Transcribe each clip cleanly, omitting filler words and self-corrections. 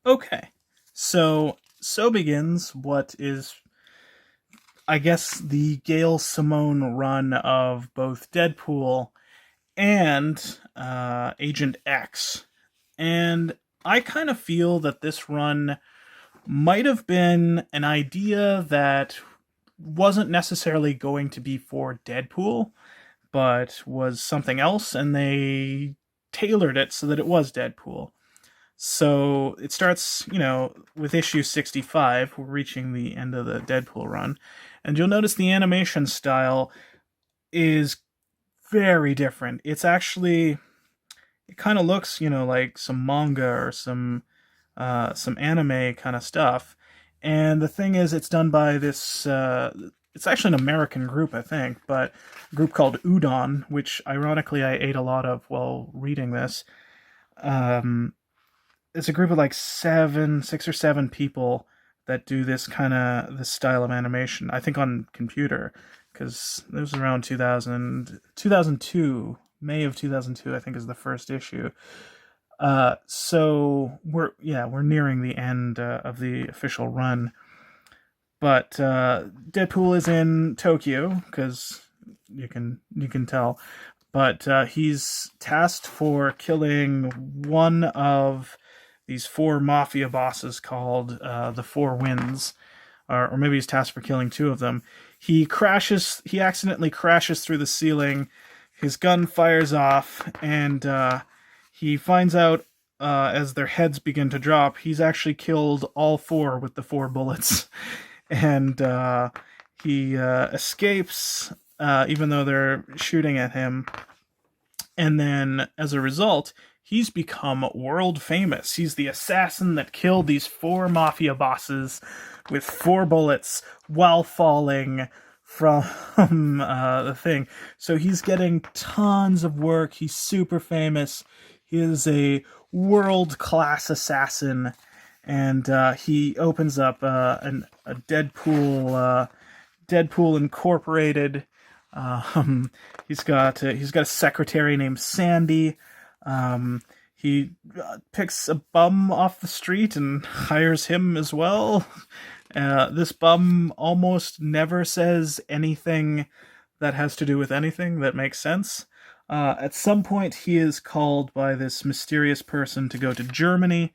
Okay, so begins what is, I guess, the Gail Simone run of both Deadpool and Agent X. And I kind of feel that this run might have been an idea that wasn't necessarily going to be for Deadpool, but was something else, and they tailored it so that it was Deadpool. So it starts, with issue 65. We're reaching the end of the Deadpool run. And you'll notice the animation style is very different. It's actually, it kind of looks, like some manga or some anime kind of stuff. And the thing is, it's done by this, it's actually an American group, I think, but a group called Udon, which ironically I ate a lot of while reading this. Um, it's a group of like 6 or 7 people that do this style of animation. I think on computer, because it was around 2002, May of 2002. I think is the first issue. So we're nearing the end of the official run, but Deadpool is in Tokyo because you can tell, but he's tasked for killing one of these 4 mafia bosses called the Four Winds, or maybe he's tasked for killing 2 of them. He accidentally crashes through the ceiling. His gun fires off, and he finds out as their heads begin to drop, he's actually killed all 4 with the 4 bullets. And he escapes, even though they're shooting at him. And then, as a result, he's become world famous. He's the assassin that killed these 4 mafia bosses with 4 bullets while falling from the thing. So he's getting tons of work. He's super famous. He is a world-class assassin. And he opens up a Deadpool Incorporated. He's got a secretary named Sandy. He picks a bum off the street and hires him as well. This bum almost never says anything that has to do with anything that makes sense. At some point, he is called by this mysterious person to go to Germany.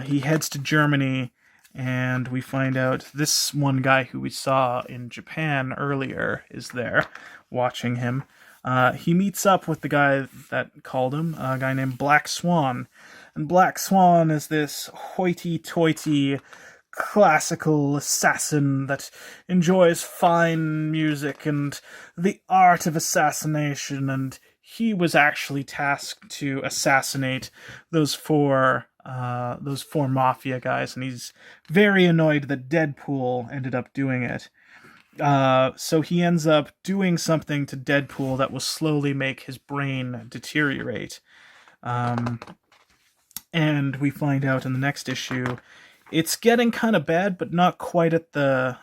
He heads to Germany, and we find out this one guy who we saw in Japan earlier is there, watching him. He meets up with the guy that called him, a guy named Black Swan. And Black Swan is this hoity-toity classical assassin that enjoys fine music and the art of assassination, and he was actually tasked to assassinate those four mafia guys, and he's very annoyed that Deadpool ended up doing it. So he ends up doing something to Deadpool that will slowly make his brain deteriorate. And we find out in the next issue, it's getting kind of bad, but not quite at the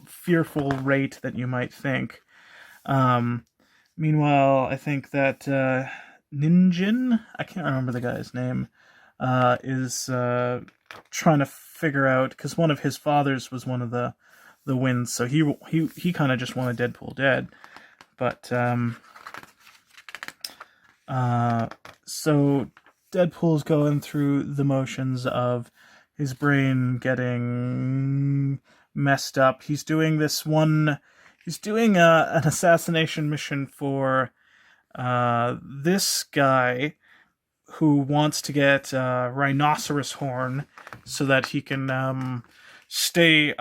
fearful rate that you might think. Meanwhile, I think that Ninjin, I can't remember the guy's name, is trying to figure out, because one of his fathers was one of the Winds, so he kind of just wanted Deadpool dead. But so Deadpool's going through the motions of his brain getting messed up. He's doing an assassination mission for this guy who wants to get rhinoceros horn so that he can stay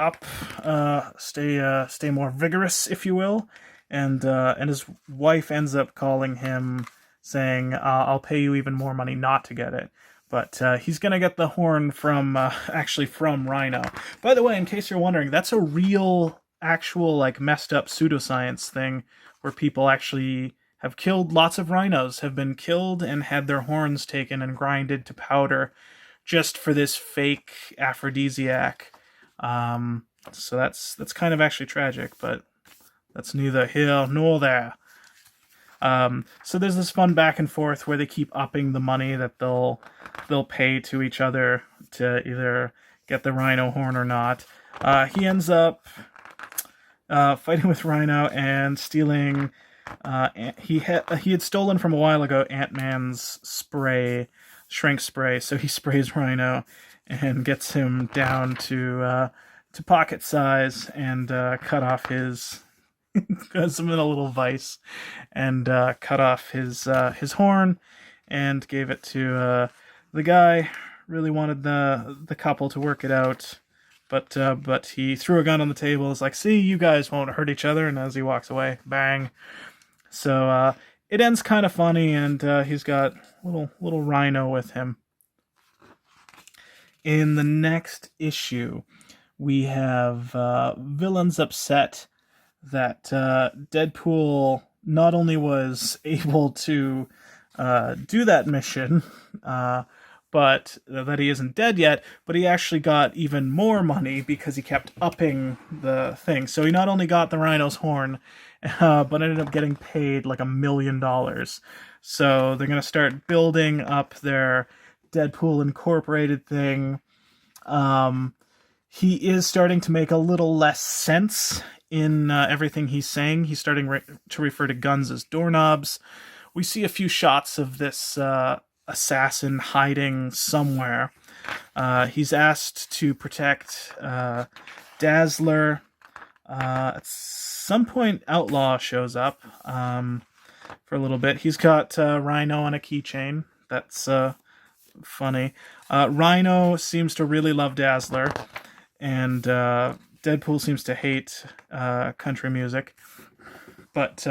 more vigorous, if you will. And his wife ends up calling him, saying, "I'll pay you even more money not to get it." But he's gonna get the horn from Rhino. By the way, in case you're wondering, that's a real, actual, like, messed up pseudoscience thing where people actually have killed lots of rhinos, have been killed and had their horns taken and grinded to powder just for this fake aphrodisiac. So that's kind of actually tragic, but that's neither here nor there. So there's this fun back and forth where they keep upping the money that they'll pay to each other to either get the Rhino horn or not. He ends up fighting with Rhino and stealing. He had stolen from a while ago Ant-Man's shrink spray. So he sprays Rhino and gets him down to pocket size and cut off his. Has him in a little vice and cut off his horn and gave it to the guy. Really wanted the couple to work it out. But he threw a gun on the table. It's like, see, you guys won't hurt each other. And as he walks away, bang. So it ends kind of funny, and he's got little Rhino with him. In the next issue, we have villains upset that Deadpool not only was able to do that mission, but that he isn't dead yet, but he actually got even more money because he kept upping the thing. So he not only got the Rhino's horn, but ended up getting paid like $1 million. So they're going to start building up their Deadpool Incorporated thing. He is starting to make a little less sense in everything he's saying. He's starting to refer to guns as doorknobs. We see a few shots of this assassin hiding somewhere. He's asked to protect Dazzler. At some point, Outlaw shows up for a little bit. He's got Rhino on a keychain. That's funny. Rhino seems to really love Dazzler, and Deadpool seems to hate country music, but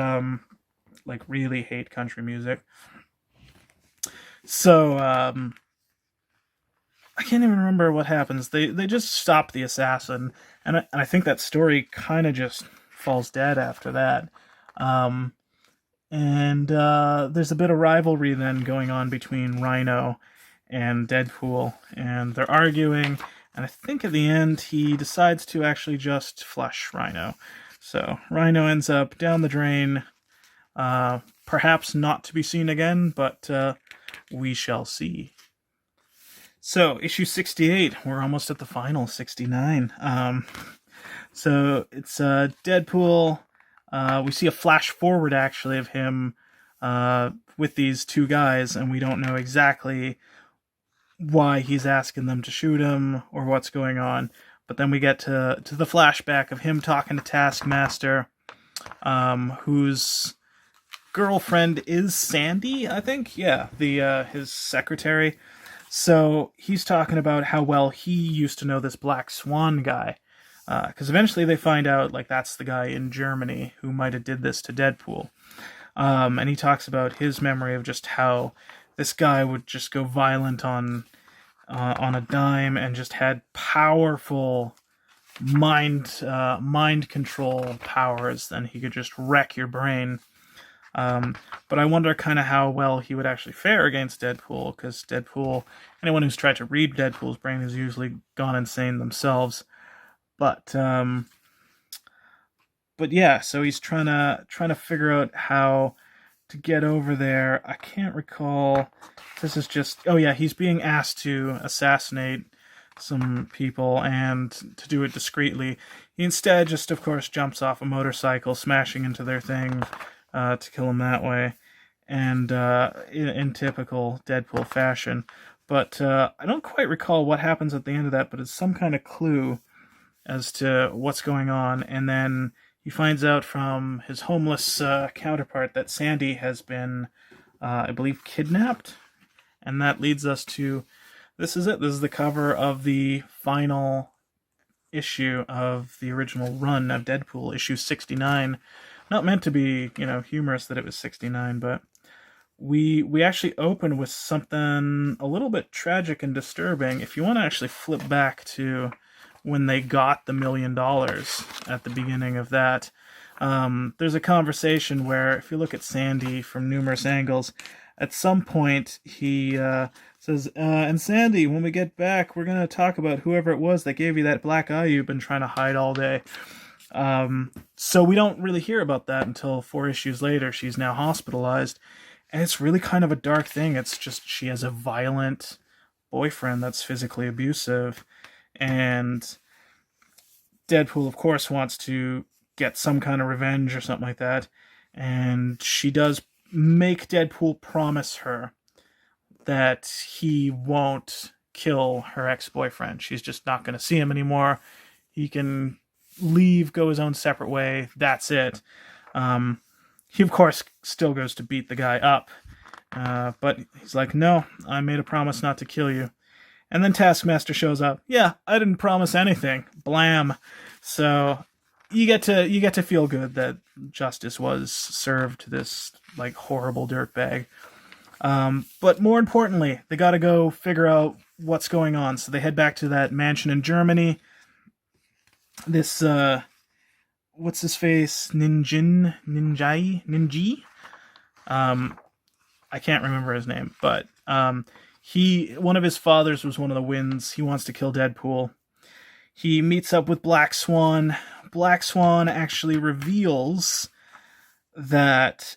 like really hate country music. So I can't even remember what happens. They just stop the assassin, and I think that story kind of just falls dead after that. And there's a bit of rivalry then going on between Rhino and Deadpool, and they're arguing, and I think at the end he decides to actually just flush Rhino. So Rhino ends up down the drain, perhaps not to be seen again, but we shall see. So, issue 68, we're almost at the final, 69. So, it's Deadpool. We see a flash forward, actually, of him with these two guys, and we don't know exactly why he's asking them to shoot him or what's going on. But then we get to the flashback of him talking to Taskmaster, whose girlfriend is Sandy, I think. Yeah, his secretary. So he's talking about how well he used to know this Black Swan guy. Because eventually they find out, like, that's the guy in Germany who might have did this to Deadpool. And he talks about his memory of just how this guy would just go violent on a dime and just had powerful mind control powers. Then he could just wreck your brain. But I wonder kind of how well he would actually fare against Deadpool, because anyone who's tried to read Deadpool's brain has usually gone insane themselves. But yeah, so he's trying to figure out how to get over there. I can't recall. This is just, oh yeah, he's being asked to assassinate some people and to do it discreetly. He instead just, of course, jumps off a motorcycle, smashing into their thing to kill him that way, and in typical Deadpool fashion. But I don't quite recall what happens at the end of that, but it's some kind of clue as to what's going on, and then he finds out from his homeless counterpart that Sandy has been, I believe, kidnapped, and that leads us to, this is it, this is the cover of the final issue of the original run of Deadpool, issue 69. Not meant to be, humorous that it was 69, but we actually open with something a little bit tragic and disturbing. If you want to actually flip back to when they got the $1 million at the beginning of that, there's a conversation where, if you look at Sandy from numerous angles, at some point he says, and Sandy, when we get back, we're going to talk about whoever it was that gave you that black eye you've been trying to hide all day. So we don't really hear about that until 4 issues later. She's now hospitalized, and it's really kind of a dark thing. It's just, she has a violent boyfriend that's physically abusive. And Deadpool, of course, wants to get some kind of revenge or something like that. And she does make Deadpool promise her that he won't kill her ex-boyfriend. She's just not going to see him anymore. He can leave, go his own separate way. That's it. He, of course, still goes to beat the guy up. But he's like, no, I made a promise not to kill you. And then Taskmaster shows up. Yeah, I didn't promise anything. Blam. So you get to feel good that justice was served to this like horrible dirtbag. But more importantly, they got to go figure out what's going on. So they head back to that mansion in Germany. This what's his face? Ninji? I can't remember his name, but one of his fathers was one of the Winds. He wants to kill Deadpool. He meets up with Black Swan. Black Swan actually reveals that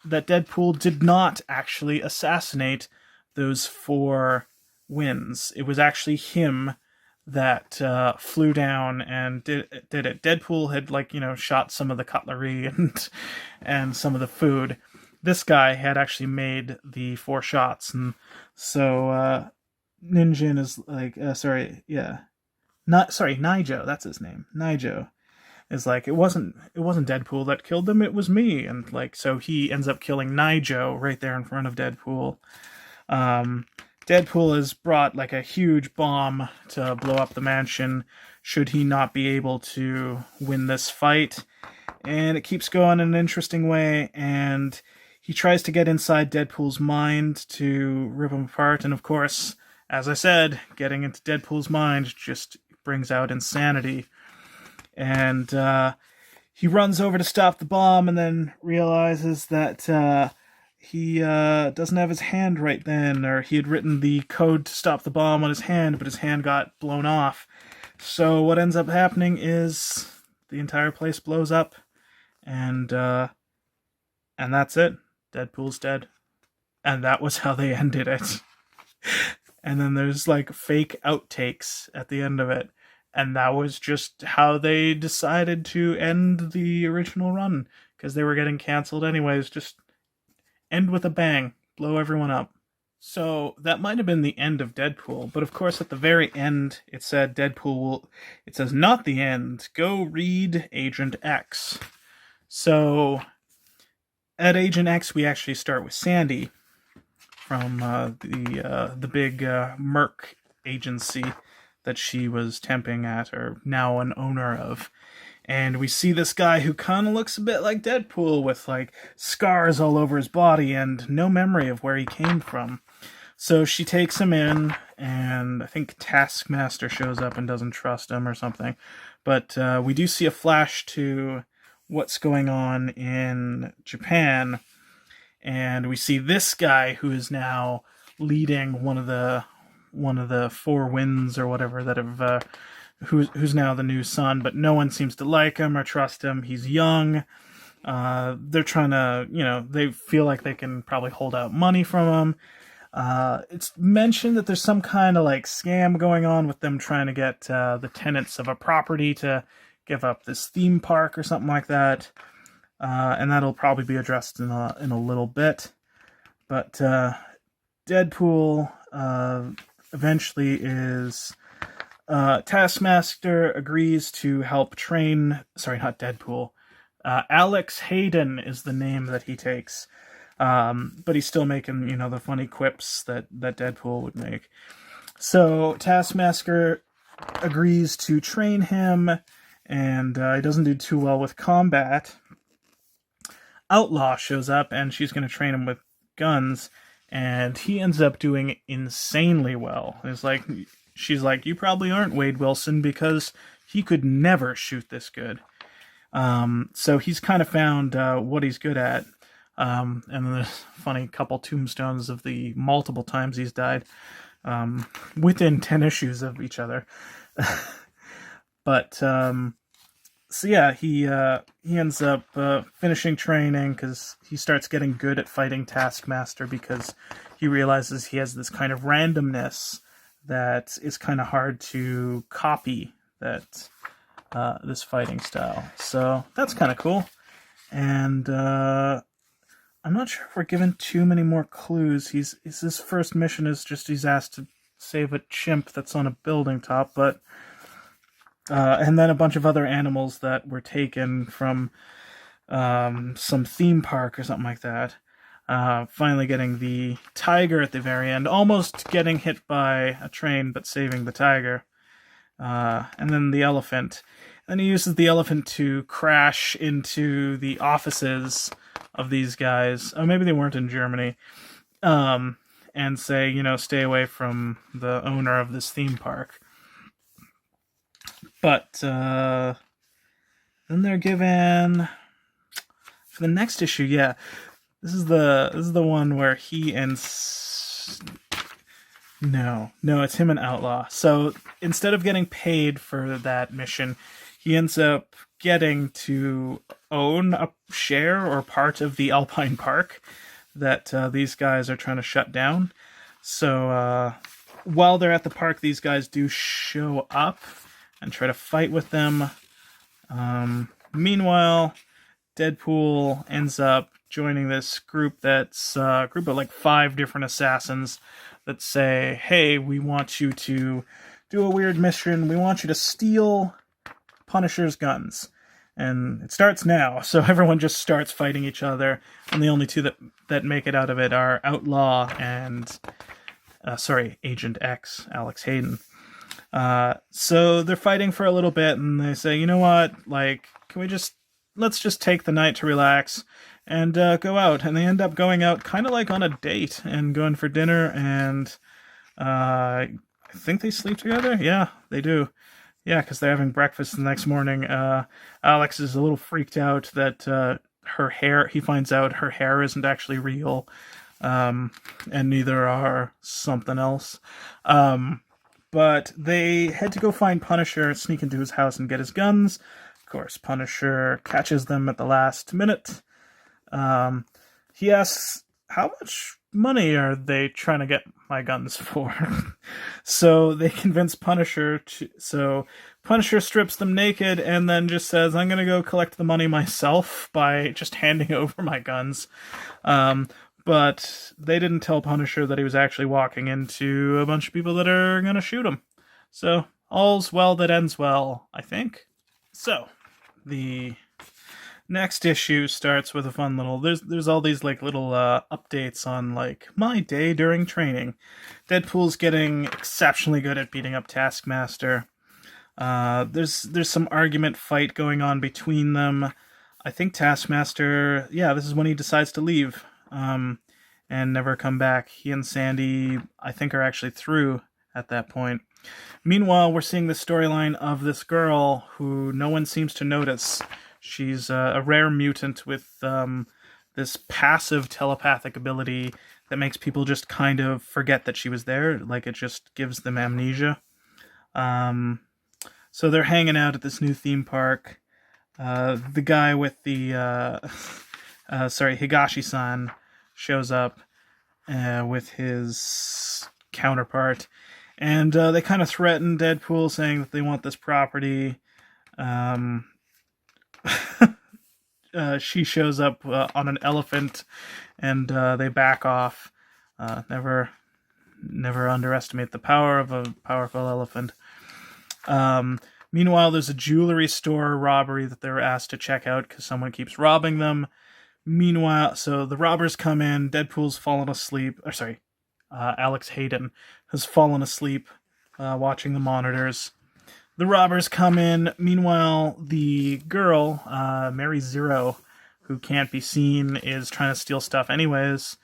Deadpool did not actually assassinate those 4 Winds. It was actually him that flew down and did it. Deadpool had shot some of the cutlery and some of the food. This guy had actually made the 4 shots, and so Ninjin is Naijo, that's his name. Naijo is like, it wasn't Deadpool that killed them, it was me. And so he ends up killing Naijo right there in front of Deadpool. Deadpool has brought a huge bomb to blow up the mansion should he not be able to win this fight. And it keeps going in an interesting way, and he tries to get inside Deadpool's mind to rip him apart. And of course, as I said, getting into Deadpool's mind just brings out insanity. And he runs over to stop the bomb and then realizes that he doesn't have his hand right then, or he had written the code to stop the bomb on his hand, but his hand got blown off. So what ends up happening is the entire place blows up, and that's it. Deadpool's dead. And that was how they ended it. And then there's fake outtakes at the end of it. And that was just how they decided to end the original run, because they were getting canceled anyways. Just end with a bang. Blow everyone up. So that might have been the end of Deadpool, but of course at the very end it said it says not the end, go read Agent X. So at Agent X we actually start with Sandy from the big Merc agency that she was temping at, or now an owner of. And we see this guy who kind of looks a bit like Deadpool, with scars all over his body and no memory of where he came from. So she takes him in, and I think Taskmaster shows up and doesn't trust him or something. But we do see a flash to what's going on in Japan, and we see this guy who is now leading one of the 4 Winds or whatever that have who's now the new son, but no one seems to like him or trust him. He's young. They're trying to, they feel like they can probably hold out money from him. It's mentioned that there's some kind of scam going on with them trying to get the tenants of a property to give up this theme park or something like that. And that'll probably be addressed in a little bit. But Deadpool eventually is... Taskmaster agrees to help train... Sorry, not Deadpool. Alex Hayden is the name that he takes. But he's still making, the funny quips that Deadpool would make. So Taskmaster agrees to train him, and he doesn't do too well with combat. Outlaw shows up, and she's going to train him with guns, and he ends up doing insanely well. She's like, you probably aren't Wade Wilson, because he could never shoot this good. So he's kind of found what he's good at. And then there's a funny couple tombstones of the multiple times he's died within 10 issues of each other. But So yeah, he ends up finishing training because he starts getting good at fighting Taskmaster because he realizes he has this kind of randomness that is kind of hard to copy. That this fighting style, so that's kind of cool. And I'm not sure if we're given too many more clues. His first mission is just he's asked to save a chimp that's on a building top, but and then a bunch of other animals that were taken from some theme park or something like that. Finally getting the tiger at the very end, almost getting hit by a train, but saving the tiger. And then the elephant. And he uses the elephant to crash into the offices of these guys. Oh, maybe they weren't in Germany. And say, stay away from the owner of this theme park. But then they're given for the next issue. Yeah, this is the one where he and no, it's him and Outlaw. So instead of getting paid for that mission, he ends up getting to own a share or part of the Alpine Park that these guys are trying to shut down. So while they're at the park, these guys do show up and try to fight with them. Meanwhile, Deadpool ends up joining this group that's a group of like 5 different assassins that say, hey, we want you to do a weird mission. We want you to steal Punisher's guns. And it starts now, so everyone just starts fighting each other, and the only two that make it out of it are Outlaw and Agent X, Alex Hayden. So they're fighting for a little bit, and they say, you know what, let's just take the night to relax and go out. And they end up going out kind of like on a date and going for dinner, and I think they sleep together. Yeah, they do. Yeah, because they're having breakfast the next morning. Alex is a little freaked out that her hair, he finds out her hair isn't actually real, and neither are something else. But they head to go find Punisher, sneak into his house and get his guns. Of course, Punisher catches them at the last minute. He asks, how much money are they trying to get my guns for? So they convince Punisher so Punisher strips them naked and then just says, I'm gonna go collect the money myself by just handing over my guns. But they didn't tell Punisher that he was actually walking into a bunch of people that are gonna shoot him. So all's well that ends well, I think. So the next issue starts with a fun little, there's all these like little updates on like my day during training. Deadpool's getting exceptionally good at beating up Taskmaster. There's some argument fight going on between them. I think Taskmaster, this is when he decides to leave and never come back. He and Sandy, I think, are actually through at that point. Meanwhile, we're seeing the storyline of this girl who no one seems to notice. She's a rare mutant with this passive telepathic ability that makes people just kind of forget that she was there. Like, it just gives them amnesia. So they're hanging out at this new theme park. The guy with the... Higashi-san shows up with his counterpart. And they kind of threaten Deadpool, saying that they want this property. She shows up on an elephant, and they back off. Never underestimate the power of a powerful elephant. Meanwhile, there's a jewelry store robbery that they're asked to check out because someone keeps robbing them. Meanwhile, so the robbers come in. Deadpool's fallen asleep. Alex Hayden has fallen asleep watching the monitors. The robbers come in. Meanwhile, the girl, Mary Zero, who can't be seen, is trying to steal stuff anyways.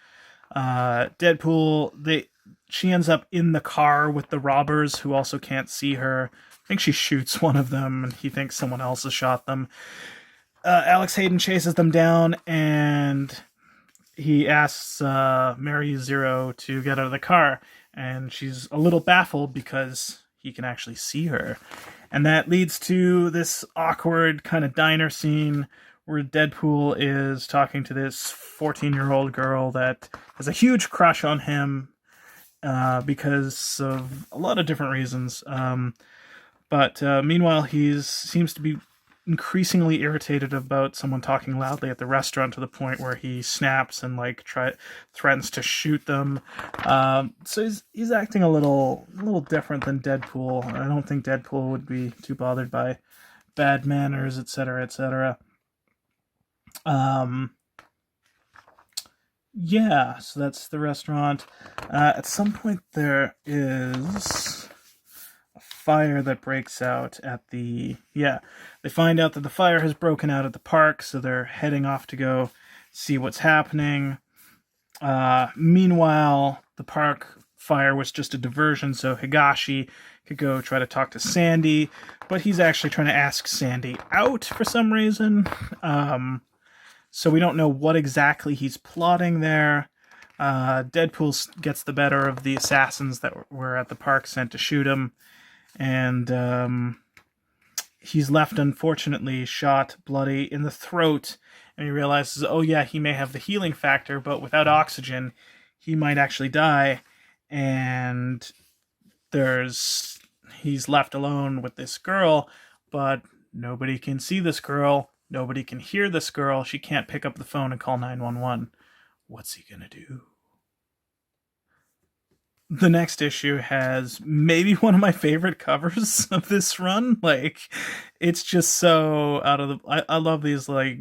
Deadpool, she ends up in the car with the robbers who also can't see her. I think she shoots one of them, and he thinks someone else has shot them. Alex Hayden chases them down, and he asks Mary Zero to get out of the car, and she's a little baffled because he can actually see her. And that leads to this awkward kind of diner scene where Deadpool is talking to this 14-year-old girl that has a huge crush on him because of a lot of different reasons. But meanwhile, he seems to be increasingly irritated about someone talking loudly at the restaurant to the point where he snaps and like threatens to shoot them. So he's acting a little different than Deadpool. I don't think Deadpool would be too bothered by bad manners, etc., etc. Yeah, so that's the restaurant. At some point there is a fire that breaks out at the... Yeah, they find out that the fire has broken out at the park, so they're heading off to go see what's happening. Meanwhile, the park fire was just a diversion, so Higashi could go try to talk to Sandy, but he's actually trying to ask Sandy out for some reason. So we don't know what exactly he's plotting there. Deadpool gets the better of the assassins that were at the park sent to shoot him. And he's left, unfortunately, shot, bloody, in the throat. And he realizes, oh yeah, he may have the healing factor, but without oxygen, he might actually die. And he's left alone with this girl, but nobody can see this girl. Nobody can hear this girl. She can't pick up the phone and call 911. What's he gonna do? The next issue has maybe one of my favorite covers of this run. Like, it's just so out of the... I love these, like,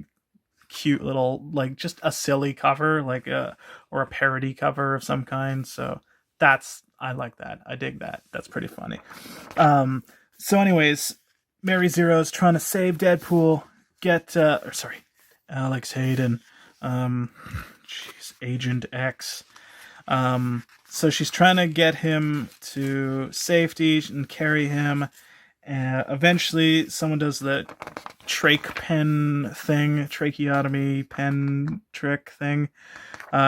cute little, like, just a silly cover, like or a parody cover of some kind. So I like that. I dig that. That's pretty funny. So anyways, Mary Zero's trying to save Deadpool. Alex Hayden. Agent X. So she's trying to get him to safety and carry him. Eventually, someone does the tracheotomy pen trick thing.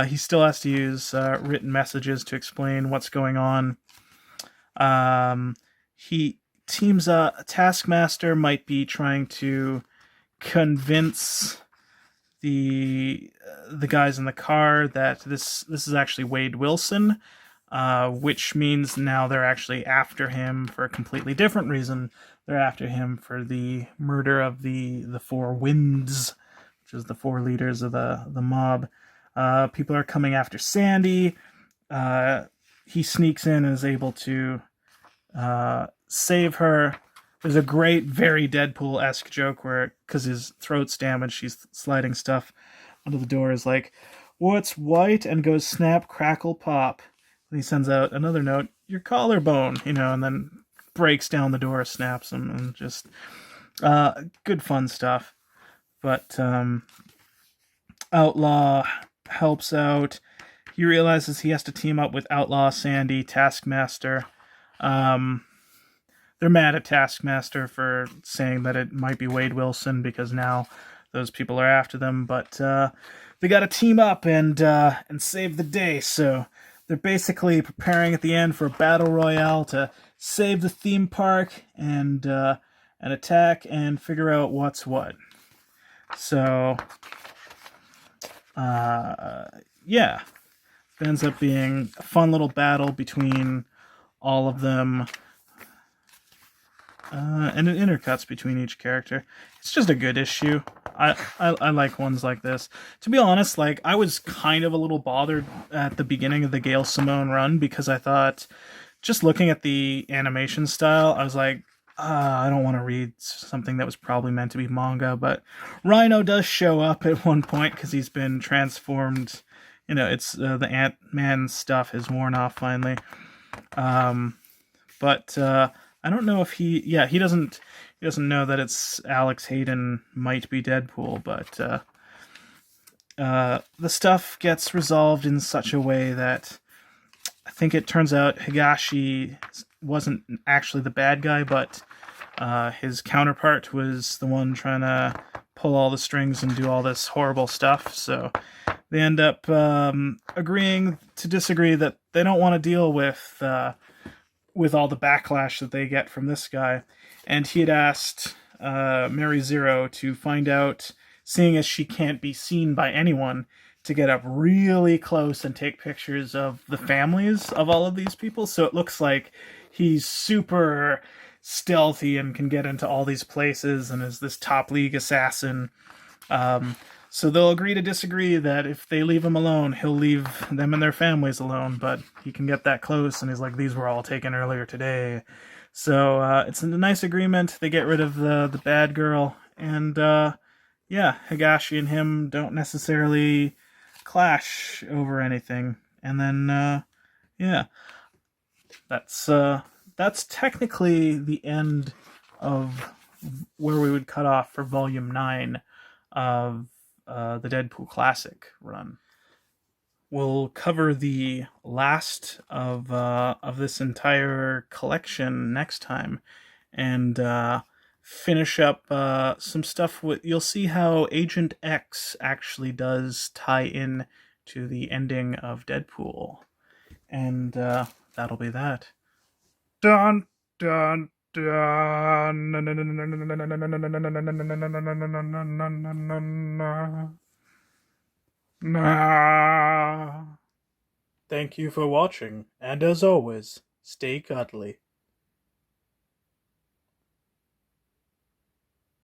He still has to use written messages to explain what's going on. He teams up. Taskmaster might be trying to convince the guys in the car that this is actually Wade Wilson, which means now they're actually after him for a completely different reason. They're after him for the murder of the Four Winds, which is the four leaders of the mob. People are coming after Sandy. He sneaks in and is able to save her. There's a great, very Deadpool-esque joke where, because his throat's damaged, he's sliding stuff under the door, is like, what's white? And goes snap, crackle, pop. And he sends out another note, your collarbone, and then breaks down the door, snaps him, and just good fun stuff. But Outlaw helps out. He realizes he has to team up with Outlaw, Sandy, Taskmaster. They're mad at Taskmaster for saying that it might be Wade Wilson because now those people are after them. But they got to team up and save the day. So they're basically preparing at the end for a battle royale to save the theme park and attack and figure out what's what. So yeah, it ends up being a fun little battle between all of them. And it intercuts between each character. It's just a good issue. I like ones like this. To be honest, like, I was kind of a little bothered at the beginning of the Gail Simone run because I thought, just looking at the animation style, I was like, I don't want to read something that was probably meant to be manga, but Rhino does show up at one point because he's been transformed. It's the Ant-Man stuff has worn off finally. But I don't know if he doesn't know that it's Alex Hayden might be Deadpool, but the stuff gets resolved in such a way that I think it turns out Higashi wasn't actually the bad guy, but his counterpart was the one trying to pull all the strings and do all this horrible stuff. So they end up agreeing to disagree that they don't want to deal with with all the backlash that they get from this guy. And he had asked Mary Zero to find out, seeing as she can't be seen by anyone, to get up really close and take pictures of the families of all of these people. So it looks like he's super stealthy and can get into all these places and is this top league assassin. So they'll agree to disagree that if they leave him alone, he'll leave them and their families alone, but he can get that close, and he's like, these were all taken earlier today. So it's a nice agreement. They get rid of the bad girl, and yeah, Higashi and him don't necessarily clash over anything. And then, yeah, that's technically the end of where we would cut off for Volume 9 of the Deadpool Classic run. We'll cover the last of this entire collection next time, and finish up some stuff with. You'll see how Agent X actually does tie in to the ending of Deadpool, and that'll be that. Dun dun dun. Thank you for watching, and as always, stay cuddly.